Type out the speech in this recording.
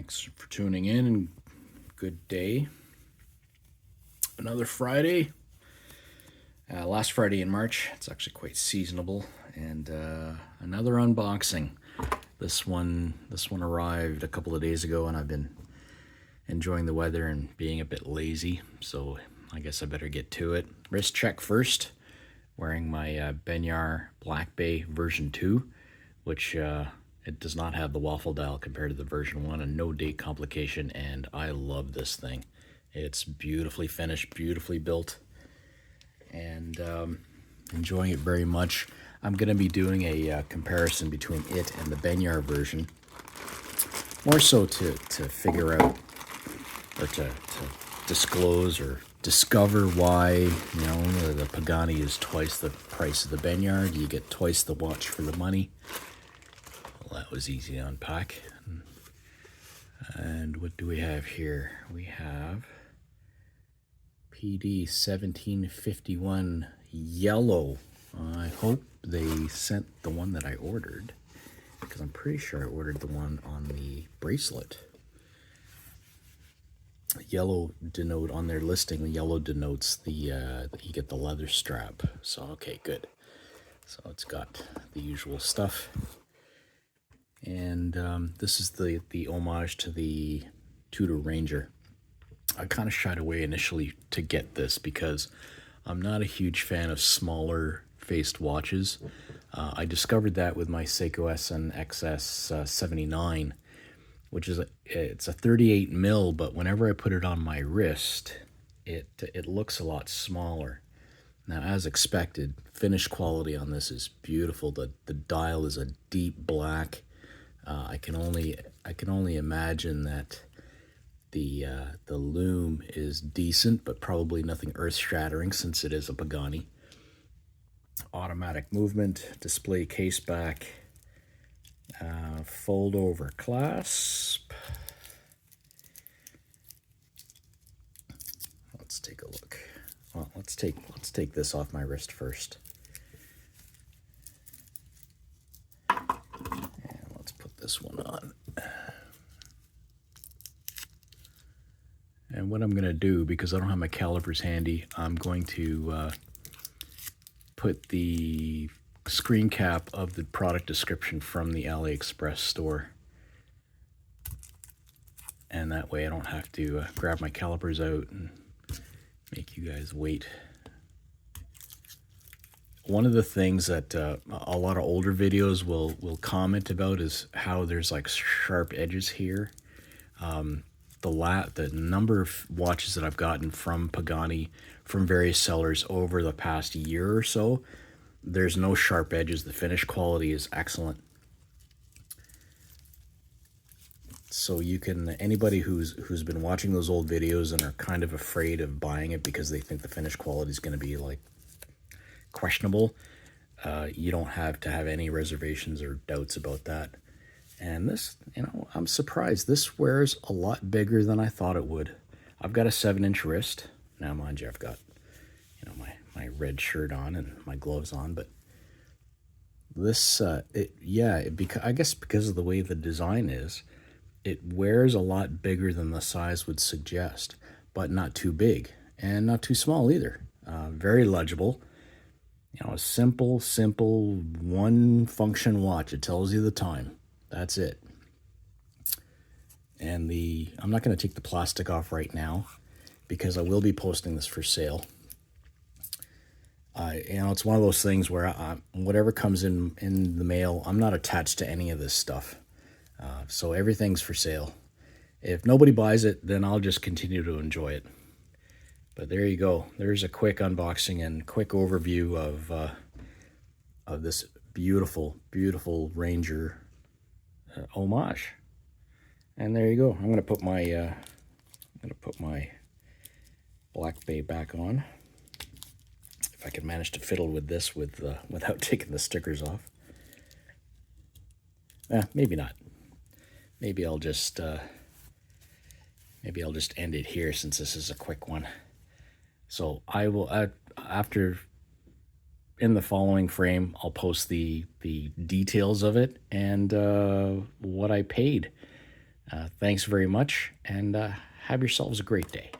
Thanks for tuning in and good day. Another Friday. Last Friday in March. It's actually quite seasonable. And another unboxing. This one arrived a couple of days ago, and I've been enjoying the weather and being a bit lazy, so I guess I better get to it. Wrist check first. Wearing my Benyar Black Bay version 2, which it does not have the waffle dial compared to the version 1, and no date complication, and I love this thing. It's beautifully finished, beautifully built, and enjoying it very much. I'm going to be doing a comparison between it and the Benyar version, more so to figure out, or to disclose or discover why, the Pagani is twice the price of the Benyar. You get twice the watch for the money. Well, that was easy to unpack. And what do we have here? We have PD-1751 yellow. I hope they sent the one that I ordered, because I'm pretty sure I ordered the one on the bracelet. Yellow denote on their listing. The yellow denotes the you get the leather strap. So okay, good. So it's got the usual stuff, and this is the homage to the Tudor Ranger. I kind of shied away initially to get this because I'm not a huge fan of smaller faced watches. I discovered that with my Seiko SN XS 79. Which is it's a 38 mil, but whenever I put it on my wrist, it looks a lot smaller. Now, as expected, finish quality on this is beautiful. The dial is a deep black. I can only imagine that the lume is decent, but probably nothing earth-shattering since it is a Pagani. Automatic movement, display case back. Fold over clasp. Let's take a look. Well, let's take this off my wrist first. And let's put this one on. And what I'm going to do, because I don't have my calipers handy, I'm going to put the screen cap of the product description from the AliExpress store, and that way I don't have to grab my calipers out and make you guys wait. One of the things that a lot of older videos will comment about is how there's like sharp edges here. The number of watches that I've gotten from Pagani from various sellers over the past year or so, there's no sharp edges. The finish quality is excellent. So you can, anybody who's been watching those old videos and are kind of afraid of buying it because they think the finish quality is going to be like questionable, you don't have to have any reservations or doubts about that. And this, I'm surprised. This wears a lot bigger than I thought it would. I've got a 7-inch wrist. Now, mind you, I've got, my red shirt on and my gloves on, but this, I guess because of the way the design is, it wears a lot bigger than the size would suggest, but not too big and not too small either. Very legible. A simple one function watch. It tells you the time. That's it. And I'm not going to take the plastic off right now because I will be posting this for sale. It's one of those things where whatever comes in the mail, I'm not attached to any of this stuff. So everything's for sale. If nobody buys it, then I'll just continue to enjoy it. But there you go. There's a quick unboxing and quick overview of this beautiful, beautiful Ranger homage. And there you go. I'm gonna put my Black Bay back on. If I can manage to fiddle with this without taking the stickers off. Maybe not. Maybe I'll just end it here since this is a quick one. So I will, after, in the following frame, I'll post the details of it and what I paid. Thanks very much, and have yourselves a great day.